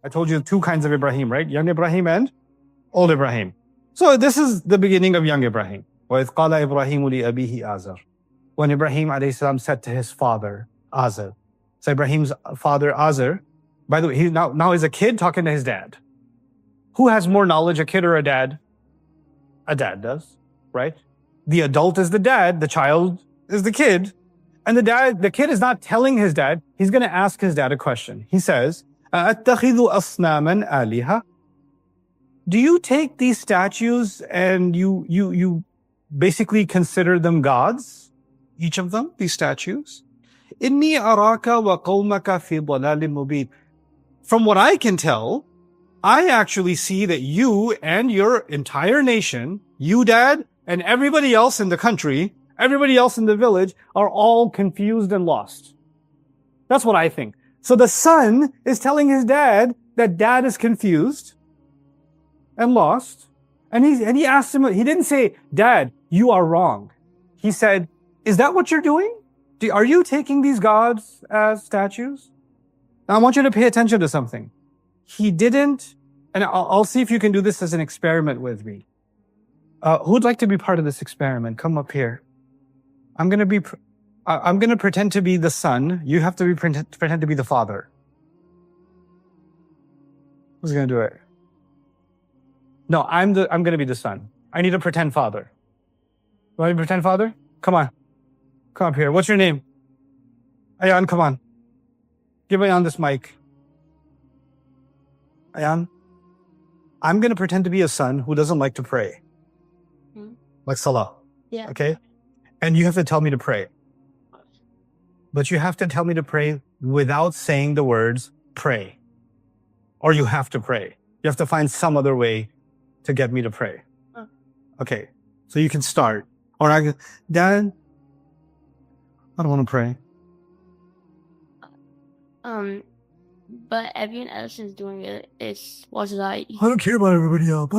I told you two kinds of Ibrahim, right? Young Ibrahim and old Ibrahim. So this is the beginning of young Ibrahim. وَإِذْ قَالَ إِبْرَاهِيمُ لِأَبِيهِ آزَرَ. When Ibrahim ﷺ said to his father, Azar. So Ibrahim's father, Azar, by the way, he's now he's a kid talking to his dad. Who has more knowledge, a kid or a dad? A dad does, right? The adult is the dad, the child is the kid. And the kid is not telling his dad, he's going to ask his dad a question. He says, أَأَتَّخِذُ أَصْنَامًا آلِهَةً. Do you take these statues and you basically consider them gods? Each of them, these statues? إِنِّي أَرَاكَ وَقَوْمَكَ فِي ضَلَالٍ مُبِينٍ. From what I can tell, I actually see that you and your entire nation, you dad, and everybody else in the country, everybody else in the village, are all confused and lost. That's what I think. So the son is telling his dad that dad is confused and lost. And he asked him, he didn't say, Dad, you are wrong. He said, is that what you're doing? Are you taking these gods as statues? Now I want you to pay attention to something. He didn't, and I'll see if you can do this as an experiment with me. Who'd like to be part of this experiment? Come up here. I'm going to pretend to be the son. You have to pretend to be the father. Who's going to do it? No, I'm going to be the son. I need a pretend father. You want to pretend father? Come on. Come up here. What's your name? Ayan, come on. Give Ayan this mic. Ayan, I'm going to pretend to be a son who doesn't like to pray. Like Salah. Yeah. Okay? And you have to tell me to pray. But you have to tell me to pray without saying the words pray. Or you have to pray. You have to find some other way to get me to pray. Okay. So you can start. Or I can, Dad, I don't want to pray. But everyone else is doing it. It's what's like. I don't care about everybody else.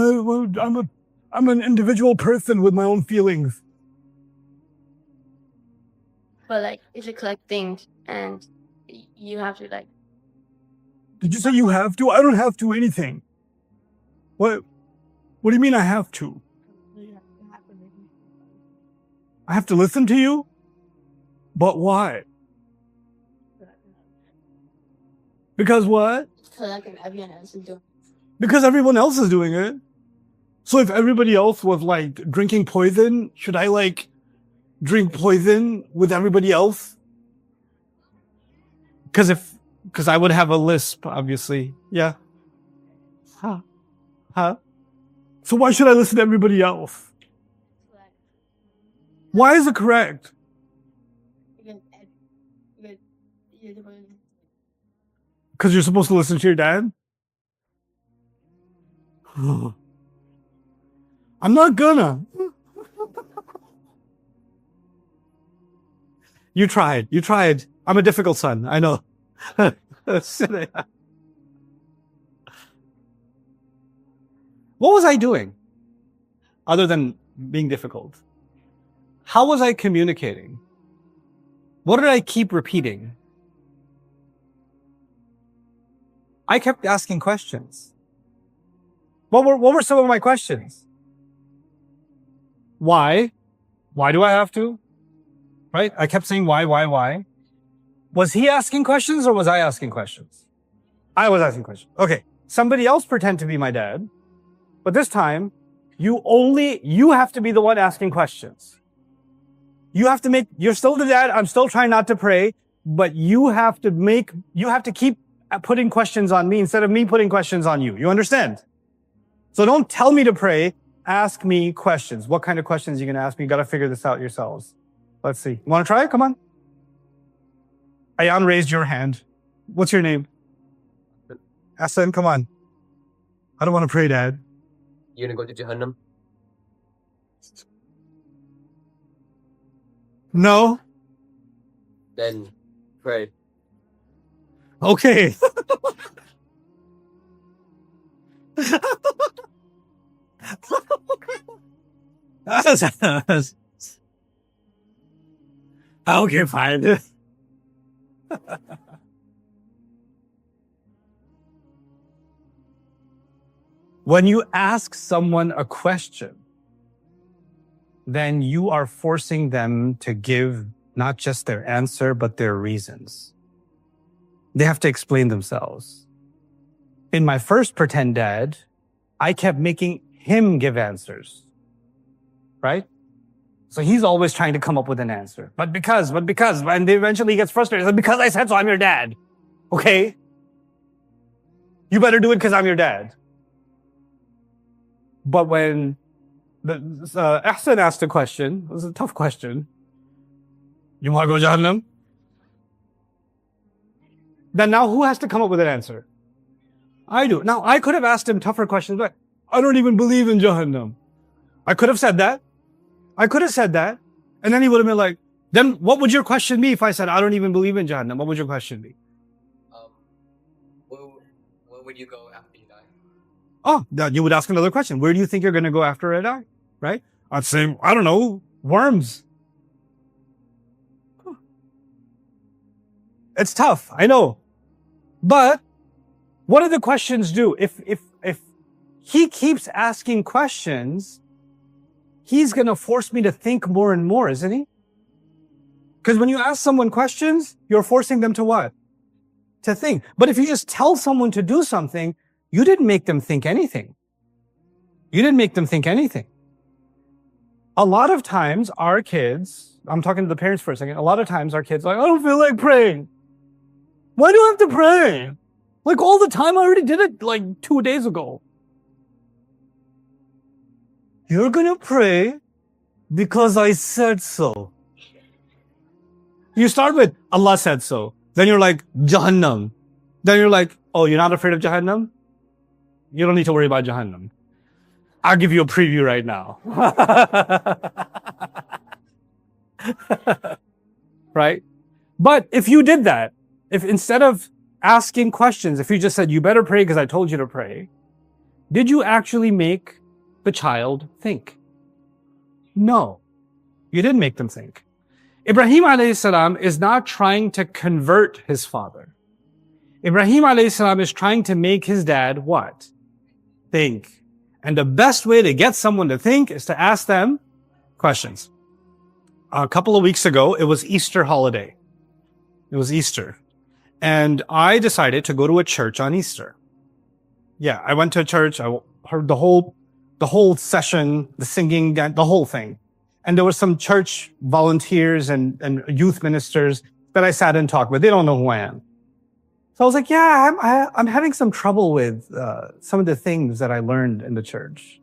I'm an individual person with my own feelings. But like, it's a collect things, and you have to like. Did you say you have to? I don't have to anything. What do you mean I have to? I have to listen to you? But why? Because what? Everyone else is doing. Because everyone else is doing it. So if everybody else was like drinking poison, should I like drink poison with everybody else? Because I would have a lisp, obviously. Yeah. Huh? So why should I listen to everybody else? Why is it correct? Because you're supposed to listen to your dad? I'm not gonna. You tried. I'm a difficult son. I know. What was I doing? Other than being difficult? How was I communicating? What did I keep repeating? I kept asking questions. What were some of my questions? Why? Why do I have to? Right? I kept saying why? Was he asking questions or was I asking questions? I was asking questions. Okay. Somebody else pretend to be my dad. But this time, you have to be the one asking questions. You're still the dad. I'm still trying not to pray, but you have to keep putting questions on me instead of me putting questions on you. You understand? So don't tell me to pray. Ask me questions. What kind of questions are you going to ask me? You got to figure this out yourselves. Let's see. You want to try? Come on. Ayan raised your hand. What's your name? Hassan, come on. I don't want to pray, Dad. You're going to go to Jahannam? No. Then pray. Okay. Okay, fine. When you ask someone a question, then you are forcing them to give not just their answer, but their reasons. They have to explain themselves. In my first pretend dad, I kept making him give answers, right? So he's always trying to come up with an answer. But because, and eventually he gets frustrated. Because I said so, I'm your dad. Okay? You better do it because I'm your dad. But when Ahsan asked a question, it was a tough question. You want to go Jahannam? Then now who has to come up with an answer? I do. Now I could have asked him tougher questions, but I don't even believe in Jahannam. I could have said that. And then he would have been like, then what would your question be if I said, I don't even believe in Jahannam? What would your question be? Where would you go after you die? Oh, you would ask another question. Where do you think you're going to go after I die? Right? I'd say, I don't know, worms. It's tough, I know. But what do the questions do? If he keeps asking questions, he's going to force me to think more and more, isn't he? Because when you ask someone questions, you're forcing them to what? To think. But if you just tell someone to do something, you didn't make them think anything. A lot of times our kids, I'm talking to the parents for a second, a lot of times our kids are like, I don't feel like praying. Why do I have to pray? Like all the time, I already did it like 2 days ago. You're going to pray because I said so. You start with Allah said so. Then you're like, Jahannam. Then you're like, oh, you're not afraid of Jahannam? You don't need to worry about Jahannam. I'll give you a preview right now. Right? But if you did that, if instead of asking questions, if you just said, you better pray because I told you to pray, did you actually make the child think? No, you didn't make them think. Ibrahim alayhi salam is not trying to convert his father. Ibrahim alayhi salam is trying to make his dad what? Think. And the best way to get someone to think is to ask them questions. A couple of weeks ago, it was Easter holiday. It was Easter. And I decided to go to a church on Easter. Yeah, I went to a church. I heard the whole session, the singing, the whole thing. And there were some church volunteers and youth ministers that I sat and talked with. They don't know who I am. So I was like, yeah, I'm having some trouble with some of the things that I learned in the church.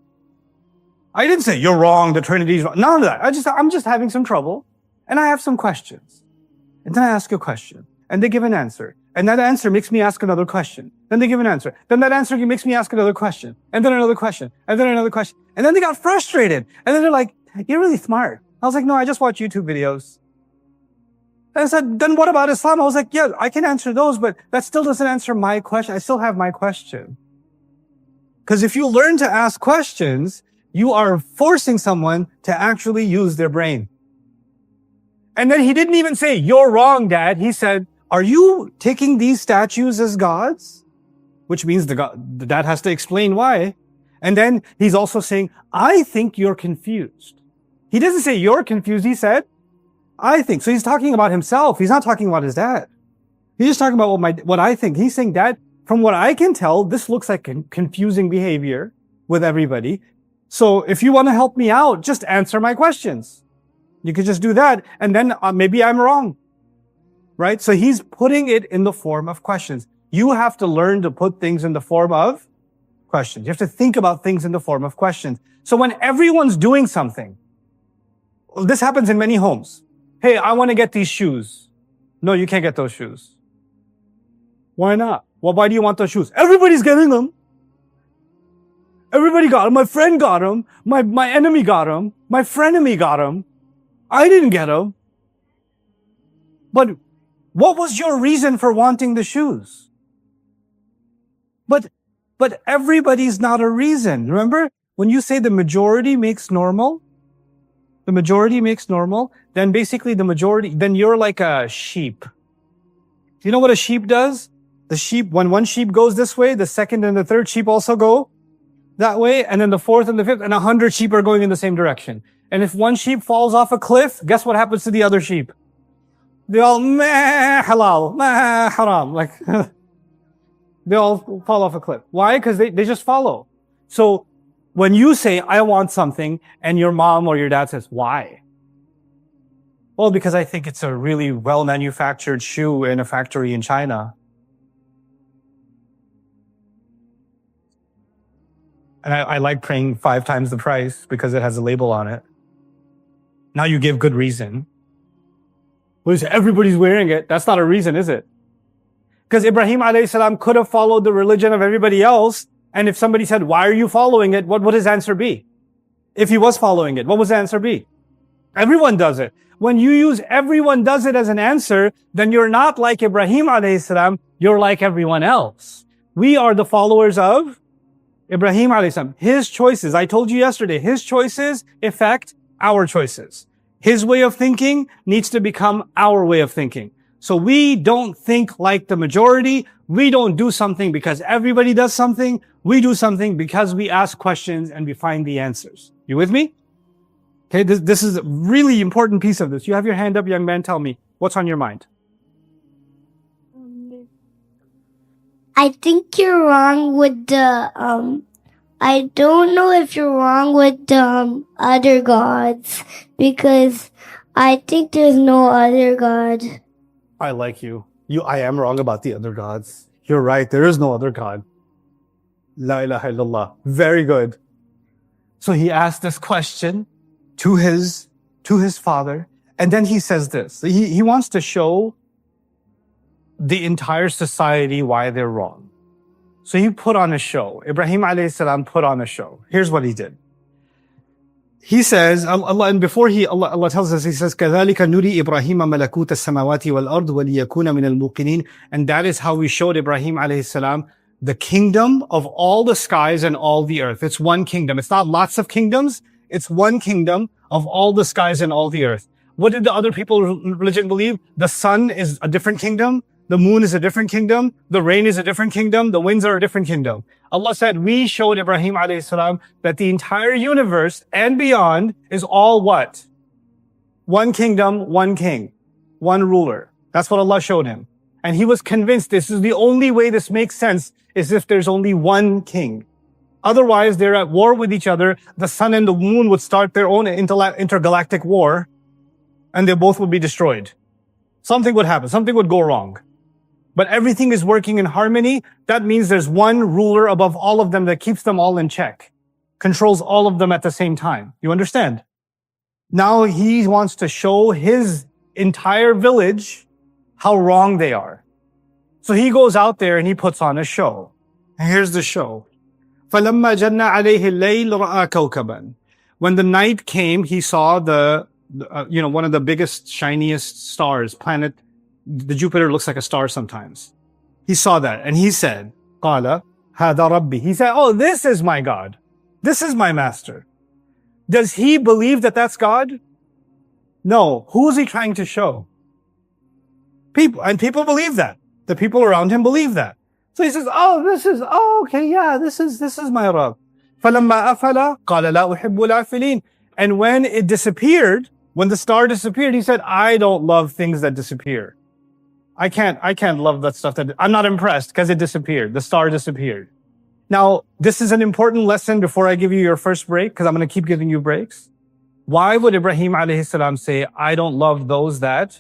I didn't say, you're wrong, the Trinity's wrong. None of that. I'm just having some trouble. And I have some questions. And then I ask a question. And they give an answer. And that answer makes me ask another question. Then they give an answer. Then that answer makes me ask another question. And then another question. And then another question. And then they got frustrated. And then they're like, you're really smart. I was like, no, I just watch YouTube videos. And I said, then what about Islam? I was like, yeah, I can answer those, but that still doesn't answer my question. I still have my question. Because if you learn to ask questions, you are forcing someone to actually use their brain. And then he didn't even say, you're wrong, Dad. He said, are you taking these statues as gods? Which means the dad has to explain why. And then he's also saying, I think you're confused. He doesn't say you're confused. He said, I think. So he's talking about himself. He's not talking about his dad. He's just talking about what I think. He's saying, Dad, from what I can tell, this looks like confusing behavior with everybody. So if you want to help me out, just answer my questions. You could just do that. And then maybe I'm wrong. Right? So he's putting it in the form of questions. You have to learn to put things in the form of questions. You have to think about things in the form of questions. So when everyone's doing something, this happens in many homes. Hey, I want to get these shoes. No, you can't get those shoes. Why not? Well, why do you want those shoes? Everybody's getting them. Everybody got them. My friend got them. My enemy got them. My frenemy got them. I didn't get them. But what was your reason for wanting the shoes? But everybody's not a reason. Remember, when you say the majority makes normal, then basically then you're like a sheep. Do you know what a sheep does? The sheep, when one sheep goes this way, the second and the third sheep also go that way, and then the fourth and the fifth, and 100 sheep are going in the same direction. And if one sheep falls off a cliff, guess what happens to the other sheep? They all, meh, halal, meh, haram. Like, they all fall off a cliff. Why? Because they just follow. So when you say, I want something, and your mom or your dad says, why? Well, because I think it's a really well-manufactured shoe in a factory in China. And I like paying 5 times the price because it has a label on it. Now you give good reason. Well, you say, everybody's wearing it. That's not a reason, is it? Because Ibrahim alayhi salam could have followed the religion of everybody else. And if somebody said, why are you following it? What would his answer be? If he was following it, what would his answer be? Everyone does it. When you use everyone does it as an answer, then you're not like Ibrahim alayhi salam. You're like everyone else. We are the followers of Ibrahim alayhi salam. His choices, I told you yesterday, his choices affect our choices. His way of thinking needs to become our way of thinking. So we don't think like the majority. We don't do something because everybody does something. We do something because we ask questions and we find the answers. You with me? Okay, this is a really important piece of this. You have your hand up, young man. Tell me, what's on your mind? I think you're wrong with the, I don't know if you're wrong with the other gods, because I think there's no other god. I like you. I am wrong about the other gods. You're right. There is no other god. La ilaha illallah. Very good. So he asked this question to his father. And then he says this. He wants to show the entire society why they're wrong. So he put on a show. Ibrahim alayhi salam put on a show. Here's what he did. He says, Allah, and before Allah tells us, He says, كَذَلِكَ نُرِي إِبْرَاهِيمَ مَلَكُوتَ السَّمَاوَاتِ وَالْأَرْضِ وَلِيَكُونَ مِنَ الْمُوقِنِينَ. And that is how we showed Ibrahim alayhi salam the kingdom of all the skies and all the earth. It's one kingdom. It's not lots of kingdoms. It's one kingdom of all the skies and all the earth. What did the other people religion believe? The sun is a different kingdom. The moon is a different kingdom. The rain is a different kingdom. The winds are a different kingdom. Allah said, we showed Ibrahim alayhi salam that the entire universe and beyond is all what? One kingdom, one king, one ruler. That's what Allah showed him. And he was convinced this is the only way this makes sense is if there's only one king. Otherwise, they're at war with each other. The sun and the moon would start their own intergalactic war, and they both would be destroyed. Something would happen. Something would go wrong. But everything is working in harmony. That means there's one ruler above all of them that keeps them all in check, controls all of them at the same time. You understand? Now he wants to show his entire village how wrong they are. So he goes out there and he puts on a show. And here's the show. فَلَمَّا جَنَّ عَلَيْهِ اللَّيْلُ رَأَى كَوْكَبًا. When the night came, he saw one of the biggest, shiniest stars, planet. The Jupiter looks like a star sometimes. He saw that and he said, قَالَ هَذَا رَبِّي. He said, oh, this is my God. This is my master. Does he believe that that's God? No. Who is he trying to show? People. And people believe that. The people around him believe that. So he says, okay, yeah, this is my Rabb. فَلَمَّا أَفَلَ قَالَ لَا أُحِبُّ الْعَافِلِينَ. And when it disappeared, when the star disappeared, he said, I don't love things that disappear. I can't love that stuff I'm not impressed because it disappeared. The star disappeared. Now, this is an important lesson before I give you your first break, because I'm going to keep giving you breaks. Why would Ibrahim alayhi salam say, I don't love those that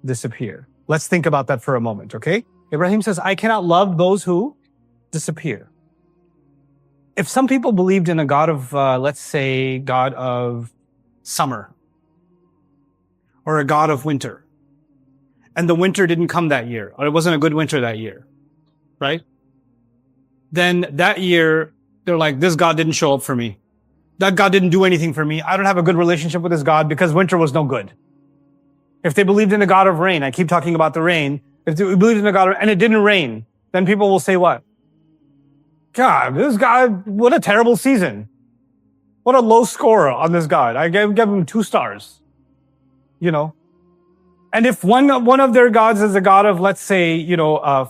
disappear? Let's think about that for a moment, okay? Ibrahim says, I cannot love those who disappear. If some people believed in a God of, let's say, God of summer, or a God of winter, and the winter didn't come that year, or it wasn't a good winter that year, right? Then that year, they're like, this God didn't show up for me. That God didn't do anything for me. I don't have a good relationship with this God because winter was no good. If they believed in a God of rain, I keep talking about the rain. If they believed in a God and it didn't rain, then people will say what? God, this God, what a terrible season. What a low score on this God. I gave him 2 stars. You know? And if one of their gods is a god of, let's say,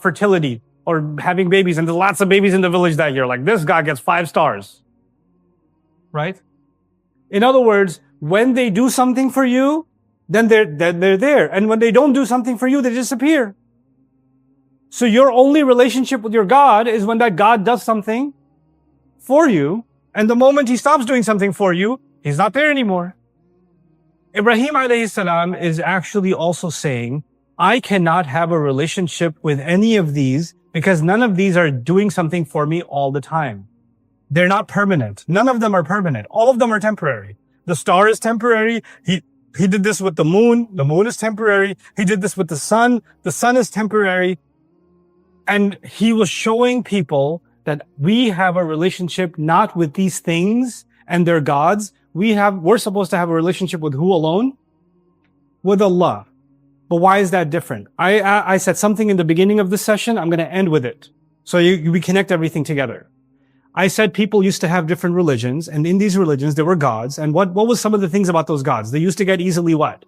fertility or having babies, and there's lots of babies in the village that year, like this God gets 5 stars. right? In other words, when they do something for you, then they're there. And when they don't do something for you, they disappear. So your only relationship with your God is when that God does something for you. And the moment he stops doing something for you, he's not there anymore. Ibrahim alayhi salam is actually also saying, I cannot have a relationship with any of these because none of these are doing something for me all the time. They're not permanent. None of them are permanent. All of them are temporary. The star is temporary. He did this with the moon. The moon is temporary. He did this with the sun. The sun is temporary. And he was showing people that we have a relationship not with these things and their gods. We're supposed to have a relationship with who alone? With Allah. But why is that different? I said something in the beginning of this session. I'm going to end with it. So we connect everything together. I said people used to have different religions, and in these religions there were gods. And what was some of the things about those gods? They used to get easily what?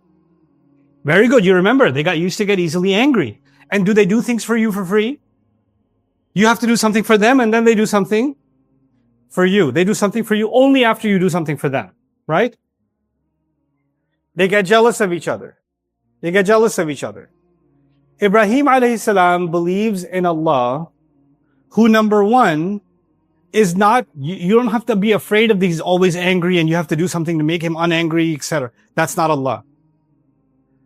Very good. You remember, they used to get easily angry. And do they do things for you for free? You have to do something for them, and then they do something for you. They do something for you only after you do something for them, right? They get jealous of each other. They get jealous of each other. Ibrahim alayhi salam believes in Allah, who, number one, is not, you don't have to be afraid of these always angry and you have to do something to make him unangry, etc. That's not Allah.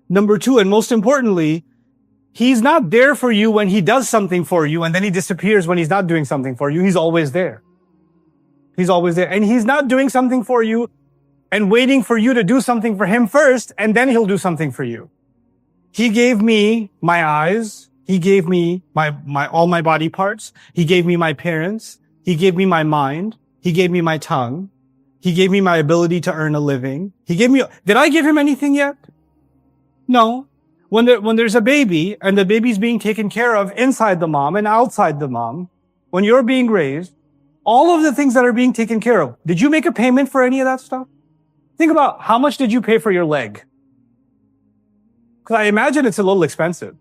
Number two, and most importantly, he's not there for you when he does something for you and then he disappears when he's not doing something for you. He's always there. He's always there. And he's not doing something for you and waiting for you to do something for him first and then he'll do something for you. He gave me my eyes. He gave me all my body parts. He gave me my parents. He gave me my mind. He gave me my tongue. He gave me my ability to earn a living. Did I give him anything yet? No. When there's a baby and the baby's being taken care of inside the mom and outside the mom, when you're being raised, all of the things that are being taken care of, did you make a payment for any of that stuff? Think about how much did you pay for your leg? Because I imagine it's a little expensive.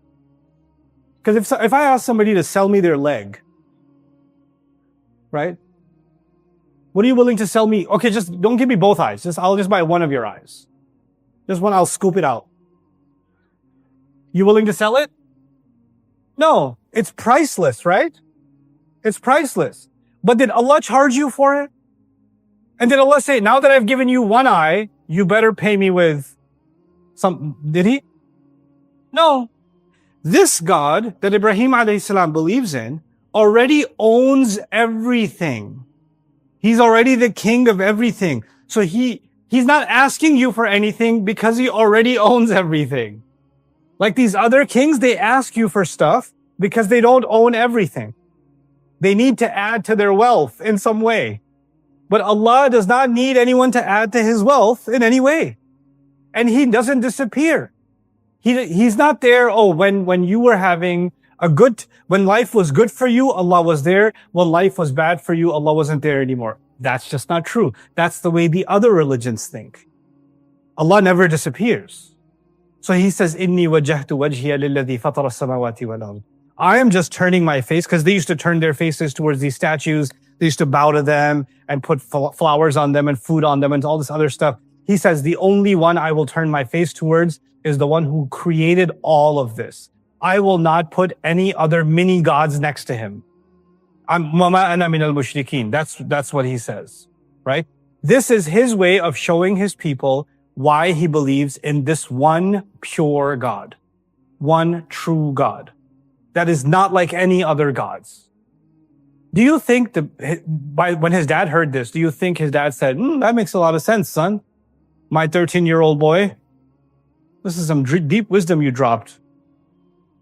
Because if I ask somebody to sell me their leg, right? What are you willing to sell me? Okay, just don't give me both eyes. I'll just buy one of your eyes. Just one, I'll scoop it out. You willing to sell it? No, it's priceless, right? It's priceless. But did Allah charge you for it? And did Allah say, now that I've given you one eye, you better pay me with some, did he? No. This God that Ibrahim alayhi salam believes in already owns everything. He's already the king of everything. So he's not asking you for anything because he already owns everything. Like these other kings, they ask you for stuff because they don't own everything. They need to add to their wealth in some way. But Allah does not need anyone to add to his wealth in any way. And he doesn't disappear. He's not there, when you were having when life was good for you, Allah was there. When life was bad for you, Allah wasn't there anymore. That's just not true. That's the way the other religions think. Allah never disappears. So he says, Inni wajjahtu wajhiya lilladhi fatara as-samawati wal ard. I am just turning my face, because they used to turn their faces towards these statues. They used to bow to them and put flowers on them and food on them and all this other stuff. He says, the only one I will turn my face towards is the one who created all of this. I will not put any other mini gods next to him. That's what he says, right? This is his way of showing his people why he believes in this one pure God, one true God that is not like any other gods. Do you think when his dad heard this, do you think his dad said, that makes a lot of sense, son? My 13-year-old boy, this is some deep wisdom you dropped.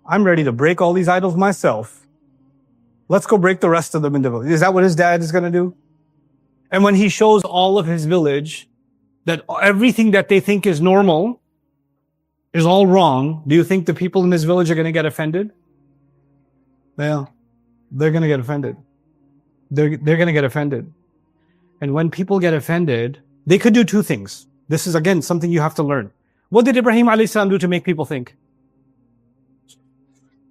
I'm ready to break all these idols myself. Let's go break the rest of them in the village. Is that what his dad is going to do? And when he shows all of his village that everything that they think is normal is all wrong, do you think the people in his village are going to get offended? Well, they're going to get offended. They're going to get offended. And when people get offended, they could do two things. This is, again, something you have to learn. What did Ibrahim alayhi salam do to make people think?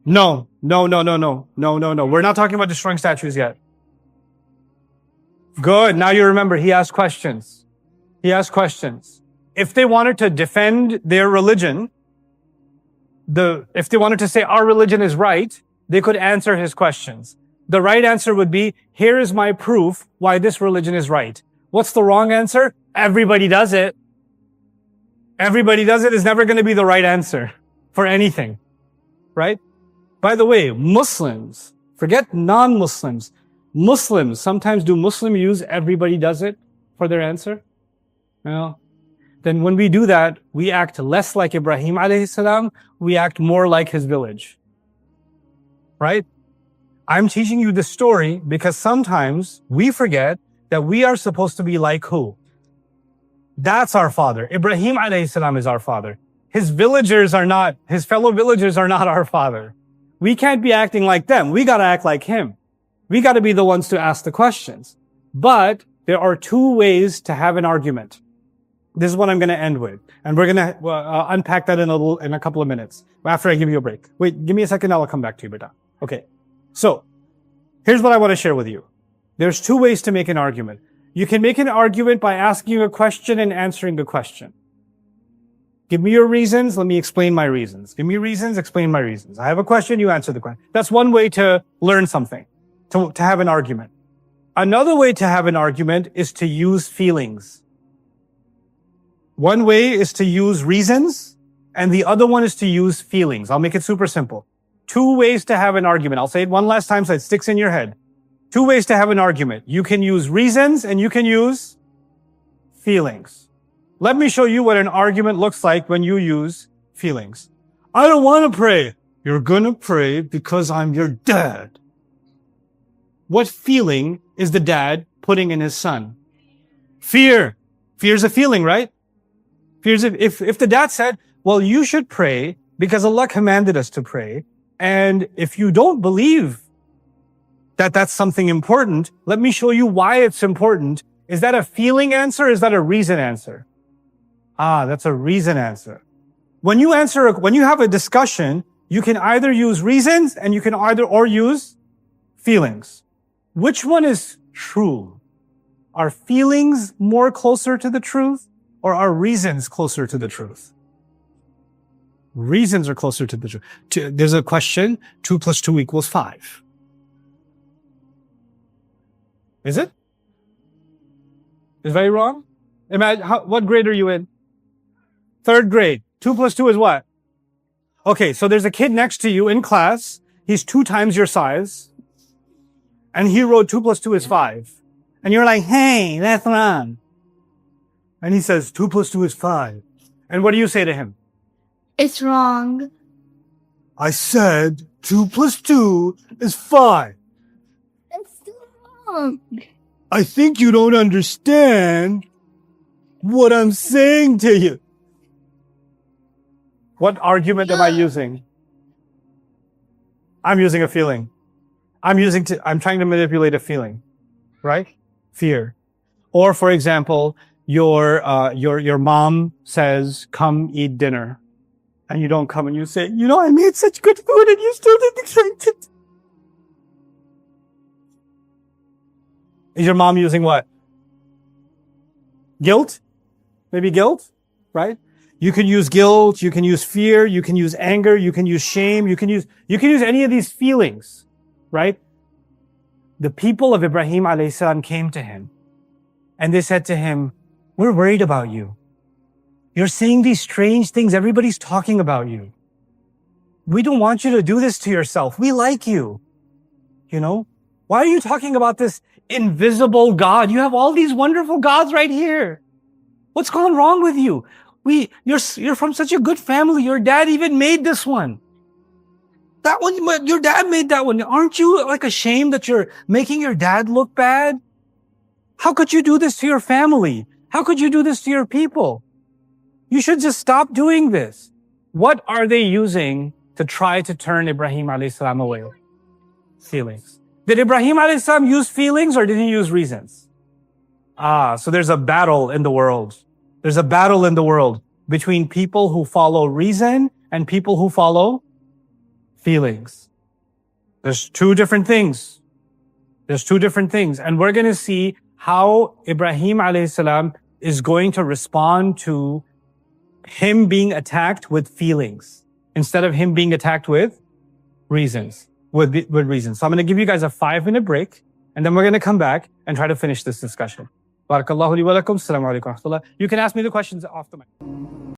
No. We're not talking about destroying statues yet. Good. Now you remember, he asked questions. He asked questions. If they wanted to defend their religion, if they wanted to say our religion is right, they could answer his questions. The right answer would be, here is my proof why this religion is right. What's the wrong answer? Everybody does it. Everybody does it is never going to be the right answer for anything, right? By the way, Muslims, forget non-Muslims. Muslims, sometimes do Muslims use everybody does it for their answer? No. Then when we do that, we act less like Ibrahim alayhi salam, we act more like his village. Right? I'm teaching you this story because sometimes we forget that we are supposed to be like who? That's our father. Ibrahim alayhi salam is our father. His villagers are not, his fellow villagers are not our father. We can't be acting like them. We gotta act like him. We gotta be the ones to ask the questions. But there are two ways to have an argument. This is what I'm going to end with. And we're going to unpack that in a couple of minutes after I give you a break. Wait, give me a second. I'll come back to you, beta. Okay. So here's what I want to share with you. There's two ways to make an argument. You can make an argument by asking a question and answering a question. Give me your reasons. Let me explain my reasons. Give me reasons. Explain my reasons. I have a question. You answer the question. That's one way to learn something, to have an argument. Another way to have an argument is to use feelings. One way is to use reasons, and the other one is to use feelings. I'll make it super simple. Two ways to have an argument. I'll say it one last time so it sticks in your head. Two ways to have an argument. You can use reasons and you can use feelings. Let me show you what an argument looks like when you use feelings. I don't want to pray. You're going to pray because I'm your dad. What feeling is the dad putting in his son? Fear. Fear's a feeling, right? Fear's if the dad said, well, you should pray because Allah commanded us to pray. And if you don't believe that that's something important, let me show you why it's important. Is that a feeling answer? Or is that a reason answer? That's a reason answer. When you have a discussion, you can either use reasons and you can or use feelings. Which one is true? Are feelings more closer to the truth or are reasons closer to the truth? Reasons are closer to the truth. There's a question, 2 + 2 = 5. Is it? Is very wrong? Imagine, what grade are you in? 3rd grade. 2 + 2 is what? Okay, so there's a kid next to you in class. He's 2 times your size. And he wrote 2 + 2 is 5. And you're like, hey, that's wrong. And he says 2 + 2 is 5. And what do you say to him? It's wrong. I said 2 + 2 is 5. That's still wrong. I think you don't understand what I'm saying to you. What argument am I using? I'm using a feeling. I'm trying to manipulate a feeling, right? Fear. Or for example, your mom says, come eat dinner. And you don't come and you say, I made such good food and you still didn't expect it. Is your mom using what? Guilt? Maybe guilt, right? You can use guilt, you can use fear, you can use anger, you can use shame, you can use any of these feelings, right? The people of Ibrahim alayhi salam came to him and they said to him, we're worried about you. You're saying these strange things. Everybody's talking about you. We don't want you to do this to yourself. We like you. Why are you talking about this invisible God? You have all these wonderful gods right here. What's gone wrong with you? You're from such a good family. Your dad even made this one. That one, your dad made that one. Aren't you ashamed that you're making your dad look bad? How could you do this to your family? How could you do this to your people? You should just stop doing this. What are they using to try to turn Ibrahim alayhi salam away? Feelings. Did Ibrahim alayhi salam use feelings or did he use reasons? So there's a battle in the world. There's a battle in the world between people who follow reason and people who follow feelings. There's two different things. And we're going to see how Ibrahim alayhi salam is going to respond to him being attacked with feelings instead of him being attacked with reasons, with reasons. So I'm going to give you guys a 5-minute break, and then we're going to come back and try to finish this discussion. Barakallahu li wa lakum. Assalamu alaikum wa rahmatullah. You can ask me the questions off the mic.